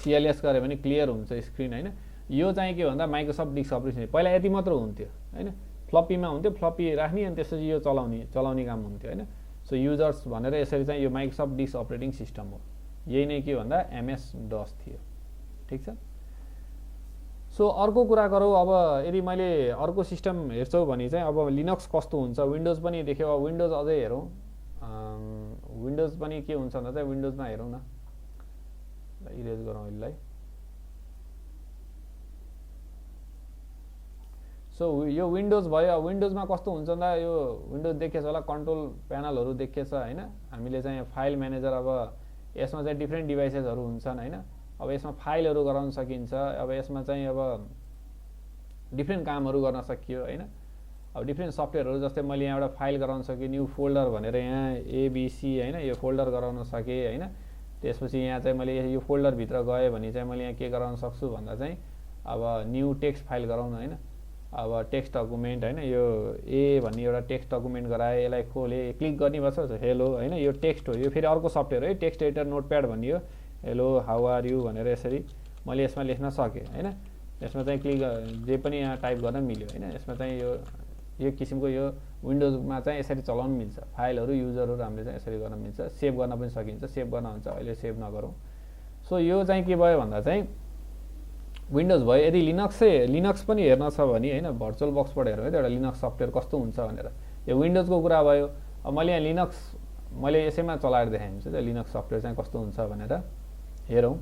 CLS गरे भने क्लियर हुन्छ स्क्रिन हैन। यो चाहिँ के भन्दा माइक्रोसफ्ट डिस्क अपरेटिङ पहिला यति मात्र हुन्थ्यो हैन, फ्लपीमा हुन्थ्यो, फ्लपी राख्ने अनि त्यसपछि यो चलाउने काम हुन्थ्यो हैन। सो युजर्स भनेर यसरी चाहिँ यो माइक्रोसफ्ट डिस्क अपरेटिङ सिस्टम हो। यही नै के भन्दा एमएस डस थियो, ठिक छ। सो अर्को कुरा गरौँ अब यदि मैले अर्को सिस्टम हेर्छौँ भने चाहिँ अब लिनक्स कस्तो हुन्छ, विन्डोज पनि देख्यो। अब विन्डोज अझै हेरौँ, विन्डोज पनि के हुन्छ भन्दा चाहिँ विन्डोजमा हेरौँ न, इरेज गरौँ यसलाई। सो यो विन्डोज भयो। विन्डोजमा कस्तो हुन्छ भन्दा यो विन्डोज देखिएछ होला, कन्ट्रोल प्यानलहरू देखिएछ होइन। हामीले चाहिँ फाइल म्यानेजर, अब यसमा चाहिँ डिफ्रेन्ट डिभाइसेसहरू हुन्छन् होइन। अब यसमा फाइलहरू गराउन सकिन्छ। अब यसमा चाहिँ अब डिफ्रेन्ट कामहरू गर्न सकियो होइन। अब डिफ्रेन्ट सफ्टवेयरहरू जस्तै मैले यहाँ एउटा फाइल गराउन सकेँ, न्यू फोल्डर भनेर यहाँ एबिसी होइन, यो फोल्डर गराउन सकेँ होइन। त्यसपछि यहाँ चाहिँ मैले यो फोल्डरभित्र गएँ भने चाहिँ मैले यहाँ के गराउन सक्छु भन्दा चाहिँ अब न्यू टेक्स्ट फाइल गराउन होइन। अब टेक्स्ट डकुमेन्ट होइन, यो ए भन्ने एउटा टेक्स्ट डकुमेन्ट गराएँ, यसलाई खोलेँ, क्लिक गर्ने भएछ हेलो होइन, यो टेक्स्ट हो। यो फेरि अर्को सफ्टवेयर है, टेक्स्ट एडिटर नोटप्याड भनियो, हेलो हाउ आर यु भनेर यसरी मैले यसमा लेख्न सकेँ होइन। यसमा चाहिँ क्लिक जे पनि यहाँ टाइप गर्न मिल्यो होइन। यसमा चाहिँ यो किसिमको यो विन्डोजमा चाहिँ यसरी चलाउन मिल्छ। फाइलहरू युजरहरू हामीले चाहिँ यसरी गर्न मिल्छ। सेभ गर्न पनि सकिन्छ, सेभ गर्न हुन्छ, अहिले सेभ नगरौँ। सो यो चाहिँ के भयो भन्दा चाहिँ विन्डोज भयो। यदि लिनक्स पनि हेर्न छ भने होइन, भर्चुअल बक्सबाट हेरौँ है त एउटा लिनक्स सफ्टवेयर कस्तो हुन्छ भनेर। यो विन्डोजको कुरा भयो। अब मैले यहाँ लिनक्स मैले यसैमा चलाएर देखाएँ त लिनक्स सफ्टवेयर चाहिँ कस्तो हुन्छ भनेर हेरौँ।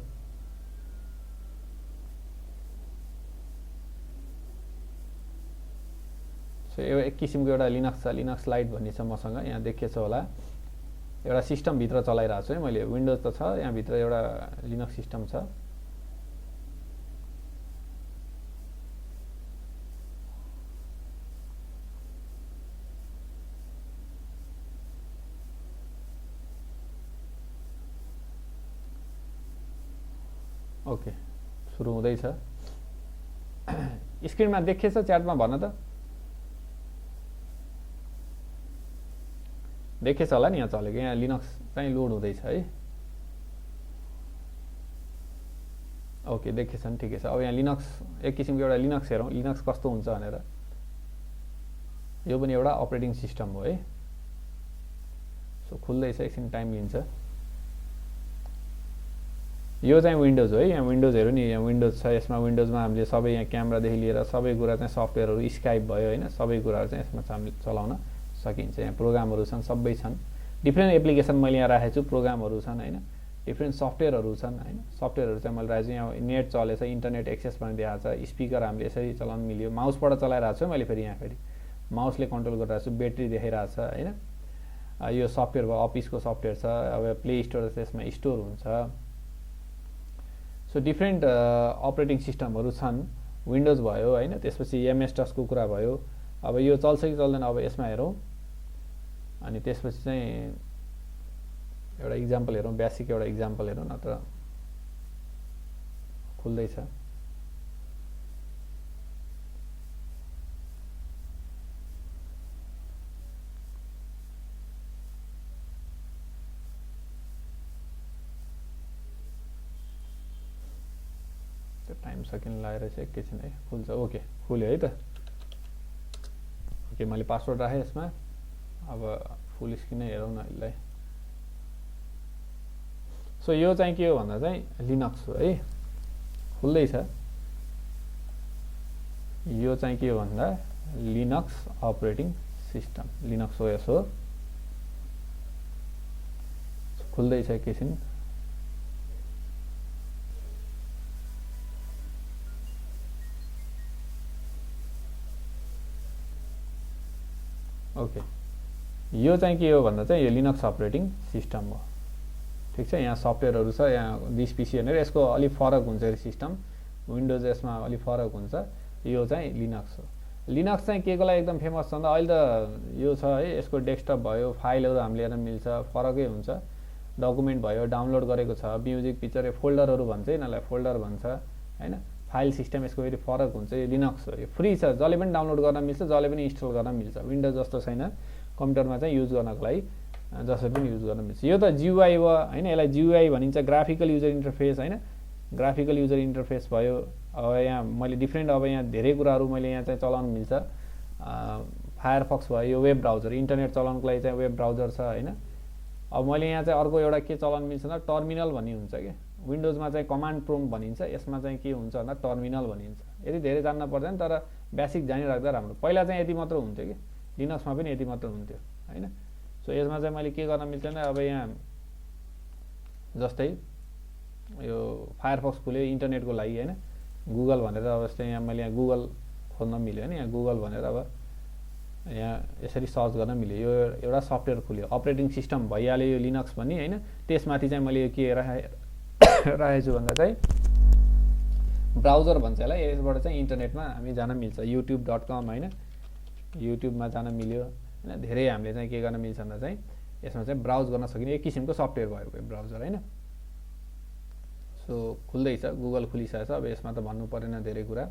सो यो एक किसिमको एउटा लिनक्स छ, लिनक्स लाइट भन्ने छ मसँग, यहाँ देखिएछ होला। एउटा सिस्टमभित्र चलाइरहेको छु है मैले। विन्डोज त छ, यहाँभित्र एउटा लिनक्स सिस्टम छ। ओके, सुरु हुँदैछ। स्क्रिनमा देखिएछ च्याटमा भन त, देखिएछ होला नि यहाँ चलेको। यहाँ लिनक्स चाहिँ लोड हुँदैछ है। ओके देखिएछ नि, ठिकै छ। अब यहाँ लिनक्स एक किसिमको एउटा लिनक्स हेरौँ, लिनक्स कस्तो हुन्छ भनेर। यो पनि एउटा अपरेटिङ सिस्टम हो है। सो खुल्दैछ, एकछिन टाइम लिन्छ। यो चाहिँ विन्डोज हो है। यहाँ विन्डोज हेरौँ नि, यहाँ विन्डोज छ। यसमा विन्डोजमा हामीले सबै यहाँ क्यामेरादेखि लिएर सबै कुरा चाहिँ सफ्टवेयरहरू, स्काइप भयो होइन, सबै कुराहरू चाहिँ यसमा हामीले चलाउन सकिन्छ। यहाँ प्रोग्रामहरू छन्, सबै छन्। डिफ्रेन्ट एप्लिकेसन मैले यहाँ राखेको छु, प्रोग्रामहरू छन् होइन। डिफ्रेन्ट सफ्टवेयरहरू छन् होइन। सफ्टवेयरहरू चाहिँ मैले राखेको छु। यहाँ नेट चलेछ, इन्टरनेट एक्सेस पनि दिएको छ। स्पिकर हामीले यसरी चलाउन मिल्यो। माउसबाट चलाइरहेको छु मैले, फेरि यहाँ फेरि माउसले कन्ट्रोल गरिरहेको छु। ब्याट्री देखाइरहेको छ होइन। यो सफ्टवेयर भयो, अफिसको सफ्टवेयर छ। अब प्ले स्टोर त्यसमा स्टोर हुन्छ। सो डिफ्रेन्ट अपरेटिङ सिस्टमहरू छन्। विन्डोज भयो होइन। त्यसपछि एमएस डसको कुरा भयो। अब यो चल्छ कि चल्दैन अब यसमा हेरौँ। अनि त्यसपछि चाहिँ एउटा इक्जाम्पल हेरौँ, बेसिक एउटा इक्जाम्पल हेरौँ, नत्र खुल्दैछ। टाइम सेकेन्ड लागेर चाहिँ एकैछिन है, खुल्छ। ओके खुल्यो है त। ओके मैले पासवर्ड राखेँ यसमा। अब फुल स्क्रिनै हेरौँ न यसलाई। सो यो चाहिँ के हो भन्दा चाहिँ लिनक्स हो है, खुल्दैछ। यो चाहिँ के हो भन्दा Linux operating system, Linux OS हो। खुल्दैछ एकैछिन। ओके यो चाहिँ के हो भन्दा चाहिँ यो लिनक्स अपरेटिङ सिस्टम हो। ठिक छ। यहाँ सफ्टवेयरहरू छ, यहाँ दिस पिसी हेरेर यसको अलिक फरक हुन्छ सिस्टम। विन्डोज यसमा अलिक फरक हुन्छ। यो चाहिँ लिनक्स हो। लिनक्स चाहिँ के को लागि एकदम फेमस छ भन्दा अहिले त यो छ है, यसको डेस्कटप भयो, फाइलहरू हामीले हेर्न मिल्छ, फरकै हुन्छ। डकुमेन्ट भयो, डाउनलोड गरेको छ, म्युजिक पिक्चर, यो फोल्डरहरू भन्छ यिनीहरूलाई, फोल्डर भन्छ होइन। फाइल सिस्टम यसको फेरि फरक हुन्छ। यो लिनक्स हो, यो फ्री छ, जसले पनि डाउनलोड गर्न मिल्छ, जसले पनि इन्स्टल गर्न मिल्छ। विन्डोज जस्तो छैन, कम्प्युटरमा चाहिँ युज गर्नको लागि जसले पनि युज गर्न मिल्छ। यो त जियुआई हो होइन, यसलाई जियुआई भनिन्छ, ग्राफिकल युजर इन्टरफेस होइन। ग्राफिकल युजर इन्टरफेस भयो। अब यहाँ मैले डिफ्रेन्ट, अब यहाँ धेरै कुराहरू मैले यहाँ चाहिँ चलाउन मिल्छ। फायरफक्स भयो, यो वेब ब्राउजर, इन्टरनेट चलाउनको लागि चाहिँ वेब ब्राउजर छ होइन। अब मैले यहाँ चाहिँ अर्को एउटा के चलाउन मिल्छ भन्दा टर्मिनल भन्ने हुन्छ कि, विन्डोजमा चाहिँ कमान्ड प्रोम्प्ट भनिन्छ, यसमा चाहिँ के हुन्छ भन्दा टर्मिनल भनिन्छ। यति धेरै जान्न पर्दैन, तर बेसिक जानिराख्दा राम्रो। पहिला चाहिँ यति मात्र हुन्थ्यो कि लिनक्समा पनि यति मात्र हुन्थ्यो हैन। सो यसमा चाहिँ मैले के गर्न मिल्छ भने अब यहाँ जस्तै यो फायरफक्स खुल्यो इन्टरनेटको लागि हैन, गुगल भनेर अब जस्तै यहाँ मैले यहाँ गुगल खोल्न मिल्यो हैन, यहाँ गुगल भनेर अब यहाँ यसरी सर्च गर्न मिल्यो। यो एउटा सफ्टवेयर खुल्यो, अपरेटिङ सिस्टम भइहाल्यो यो लिनक्स पनि हैन। त्यसमाथि चाहिँ मैले के राखेको छु भन्दा चाहिँ ब्राउजर भन्छ यसलाई, यसबाट चाहिँ इन्टरनेटमा हामी जान मिल्छ, youtube.com हैन, युट्युबमा जान मिल्यो हैन। धेरै हामीले चाहिँ के गर्न मिल्छ भन्दा चाहिँ यसमा चाहिँ ब्राउज गर्न सकिने एक किसिमको सफ्टवेयर भयो ब्राउजर हैन। सो खुल्दैछ, गुगल खुलिसकेको छ। अब यसमा त भन्नु परेन धेरै कुरा।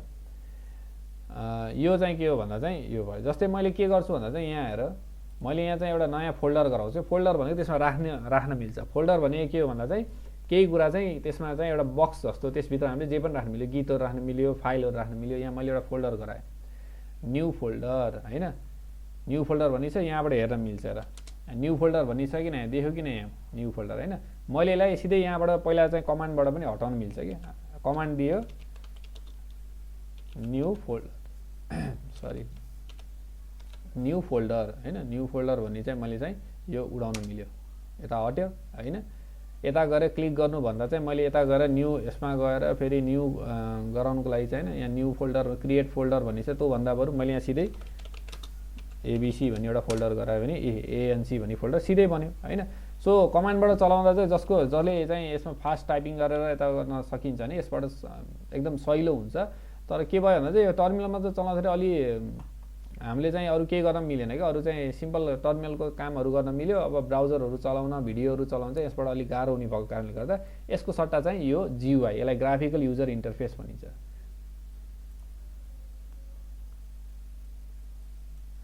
यो चाहिँ के हो भन्दा चाहिँ यो भयो। जस्तै मैले के गर्छु भन्दा चाहिँ यहाँ हेर, मैले यहाँ चाहिँ एउटा नयाँ फोल्डर गराउँछु। फोल्डर भनेको त्यसमा राख्न मिल्छ। फोल्डर भनेको के हो भन्दा चाहिँ केही कुरा चाहिँ त्यसमा चाहिँ एउटा बक्स जस्तो, त्यसभित्र हामीले जे पनि राख्न मिल्यो, गीतहरू राख्न मिल्यो, फाइलहरू राख्न मिल्यो। यहाँ मैले एउटा फोल्डर गराएँ, न्यू फोल्डर हैन। न्यू फोल्डर भनिन्छ, यहाँबाट हेर्न मिल्छ र न्यू फोल्डर भनिन्छ कि न, देख्यो कि न यहाँ न्यू फोल्डर हैन। मैले यसलाई सिधै यहाँबाट पहिला चाहिँ कमान्डबाट पनि हटाउन मिल्छ कि, कमान्ड दियो new folder sorry new folder हैन। न्यू फोल्डर भन्ने चाहिँ मैले चाहिँ यो उडाउन मिल्यो, यता हट्यो हैन। यता गएर क्लिक गर्नु भन्दा चाहिँ मैले यता गएर न्यू यसमा गएर फेरि न्यू गराउनुको लागि चाहिँ हैन, यहाँ न्यू फोल्डर क्रिएट फोल्डर भन्ने छ, त्यो भन्दा बरु मैले यहाँ सिधै एबीसी भन्ने एउटा फोल्डर गरायो भने एएनसी भन्ने फोल्डर सिधै बन्यो हैन। सो कमान्डबाट चलाउँदा चाहिँ जसले चाहिँ यसमा फास्ट टाइपिङ गरेर यता गर्न सकिन्छ नि, यसबाट एकदम सहिलो हुन्छ। तर के भयो भन्दा चाहिँ यो टर्मिनलमा चाहिँ चलाउँदाखेरि अलि हामीले चाहिँ अरू केही गर्न मिलेन क्या, अरू चाहिँ सिम्पल टर्मिनलको कामहरू गर्न मिल्यो। अब ब्राउजरहरू चलाउन, भिडियोहरू चलाउन चाहिँ यसबाट अलिक गाह्रो हुने भएको कारणले गर्दा यसको सट्टा चाहिँ यो जीयूआई, यसलाई ग्राफिकल युजर इन्टरफेस भनिन्छ।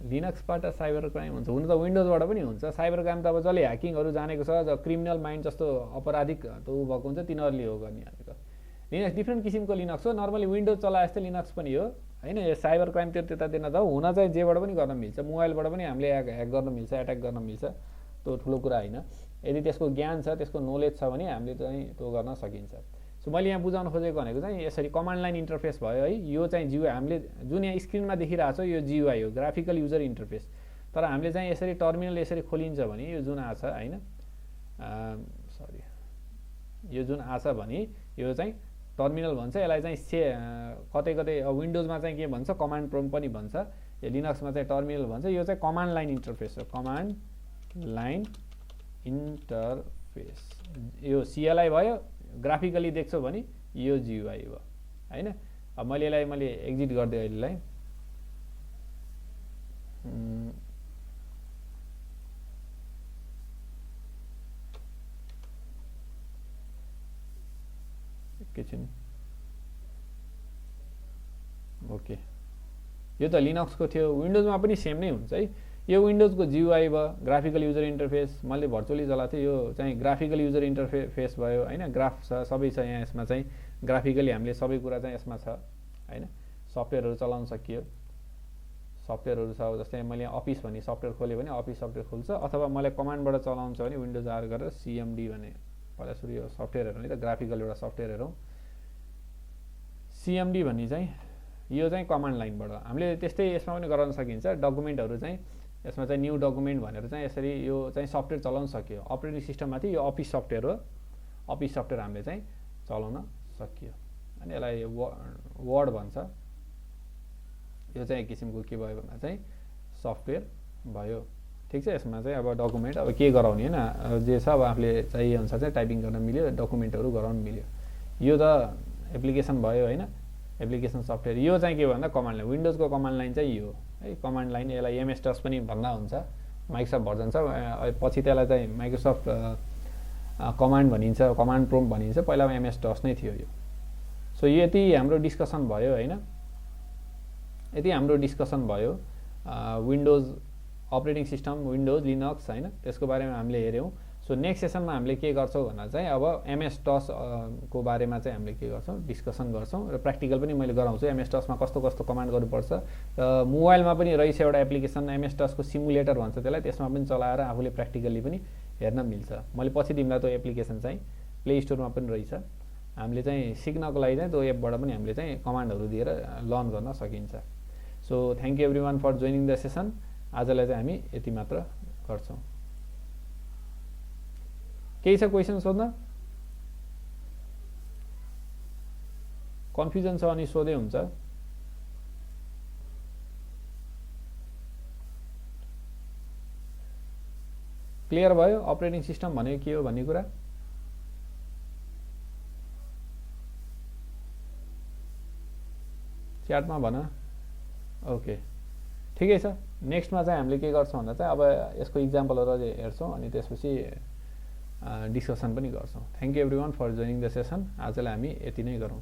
लिनक्सबाट साइबर क्राइम हुन्छ, हुन त विन्डोजबाट पनि हुन्छ। साइबर क्राइम त अब जसले ह्याकिङहरू जानेको छ, क्रिमिनल माइन्ड जस्तो अपराधिक त ऊ भएको हुन्छ, तिनीहरूले हो गर्ने भनेको। लिनक्स डिफ्रेन्ट किसिमको लिनक्स हो, नर्मली विन्डोज चलाए जस्तै लिनक्स पनि हो हैन। यो साइबर क्राइम त्यता दिन त हुन चाहिँ जेबाट पनि गर्न मिल्छ, मोबाइलबाट पनि हामीले ह्याक गर्न मिल्छ, एट्याक गर्न मिल्छ, त्यो ठुलो कुरा होइन। यदि त्यसको ज्ञान छ, त्यसको नलेज छ भने हामीले चाहिँ त्यो गर्न सकिन्छ। सो मैले यहाँ बुझाउन खोजेको भनेको चाहिँ यसरी कमान्ड लाइन इन्टरफेस भयो है। यो चाहिँ जीयूआई हामीले जुन यहाँ स्क्रिनमा देखिरहेको छ यो जीयूआई हो, ग्राफिकल युजर इन्टरफेस। तर हामीले चाहिँ यसरी टर्मिनल यसरी खोलिन्छ भने यो जुन आछ हैन, सरी यो जुन आछ भने यो चाहिँ टर्मिनल भन्छ। यसलाई चाहिँ कतै कतै विन्डोजमा चाहिँ के भन्छ, कमान्ड प्रोम्प्ट पनि भन्छ, यो लिनक्समा चाहिँ टर्मिनल भन्छ। यो चाहिँ कमान्ड लाइन इन्टरफेस हो, कमान्ड लाइन इन्टरफेस। यो सिएलआई भयो, ग्राफिकली देख्छौ भने यो जीयूआई हो हैन। अब मैले यसलाई एक्जिट गरिदिएँ अहिलेलाई। एकैछिन, ओके यो त लिनक्सको थियो। विन्डोजमा पनि सेम नै हुन्छ है। यो विन्डोजको जीयूआई भयो, ग्राफिकल युजर इन्टरफेस। मैले भर्चुअली चलाएको थिएँ, यो चाहिँ ग्राफिकल युजर इन्टरफेस भयो हैन। ग्राफ छ, सबै छ यहाँ। यसमा चाहिँ ग्राफिकली हामीले सबै कुरा चाहिँ यसमा छ हैन। सफ्टवेयरहरू चलाउन सकियो, सफ्टवेयरहरू छ। जस्तै मैले यहाँ अफिस भन्ने सफ्टवेयर खोल्यो भने अफिस सफ्टवेयर खुल्छ, अथवा मलाई कमान्डबाट चलाउनु छ भने विन्डोज आर गरेर सीएमडी भने पहिला सुरु यो सफ्टवेयर हेरौँ नि त, ग्राफिकल एउटा सफ्टवेयर हेरौँ। सीएमडी भन्ने चाहिँ यो चाहिँ कमान्ड लाइनबाट हामीले त्यस्तै यसमा पनि गराउन सकिन्छ। डकुमेन्टहरू चाहिँ यसमा चाहिँ न्यू डकुमेन्ट भनेर चाहिँ यसरी यो चाहिँ सफ्टवेयर चलाउन सकियो। अपरेटिङ सिस्टममाथि यो अफिस सफ्टवेयर हो, अफिस सफ्टवेयर हामीले चाहिँ चलाउन सकियो। अनि यसलाई वर्ड भन्छ। यो चाहिँ एक किसिमको के भयो भन्दा चाहिँ सफ्टवेयर भयो, ठिक छ। यसमा चाहिँ अब डकुमेन्ट अब के गराउने होइन, जे छ अब आफूले चाहिए अनुसार चाहिँ टाइपिङ गर्न मिल्यो, डकुमेन्टहरू गराउन मिल्यो। यो त एप्लिकेसन भयो होइन, एप्लिकेसन सफ्टवेयर। यो चाहिँ के भन्दा कमान्ड लाइन, विन्डोजको कमान्ड लाइन चाहिँ यो है, कमान्ड लाइन। यसलाई एमएस-डस पनि भन्दा हुन्छ, माइक्रोसफ्ट भर्जन छ। पछि त्यसलाई चाहिँ माइक्रोसफ्ट कमान्ड भनिन्छ, कमान्ड प्रोम्प्ट भनिन्छ। पहिला एमएस-डस नै थियो यो। सो यति हाम्रो डिस्कसन भयो होइन, यति हाम्रो डिस्कसन भयो windows operating system, windows Linux होइन, त्यसको बारेमा हामीले हेऱ्यौँ। सो नेक्स्ट सेसनमा हामीले के गर्छौँ भन्दा चाहिँ अब एमएस-डस को बारेमा चाहिँ हामीले के गर्छौँ, डिस्कसन गर्छौँ र प्र्याक्टिकल पनि मैले गराउँछु। एमएस-डसमा कस्तो कस्तो कमान्ड गर्नुपर्छ र मोबाइलमा पनि रहेछ एउटा एप्लिकेसन एमएस-डसको सिमुलेटर भन्छ त्यसलाई, त्यसमा पनि चलाएर आफूले प्र्याक्टिकली पनि हेर्न मिल्छ। मैले पछि तिमीलाई त्यो एप्लिकेसन चाहिँ प्ले स्टोरमा पनि रहेछ। हामीले चाहिँ सिक्नको लागि चाहिँ त्यो एपबाट पनि हामीले चाहिँ कमान्डहरू दिएर लर्न गर्न सकिन्छ। So thank you everyone for joining the session. आजलाई चाहिँ हामी यति मात्र गर्छौँ। केही छ क्वेसन सोध्न? कन्फ्युजन छ अनि सोधे हुन्छ। क्लियर भयो अपरेटिङ सिस्टम भनेको के हो भन्ने कुरा? च्याटमा भन। ओके ठिकै छ। नेक्स्टमा चाहिँ हामीले के गर्छौँ भन्दा चाहिँ अब यसको इक्जाम्पलहरू अझै हेर्छौँ अनि त्यसपछि डिस्कसन पनि गर्छौँ। Thank you everyone for joining the session. आजलाई हामी यति नै गरौँ।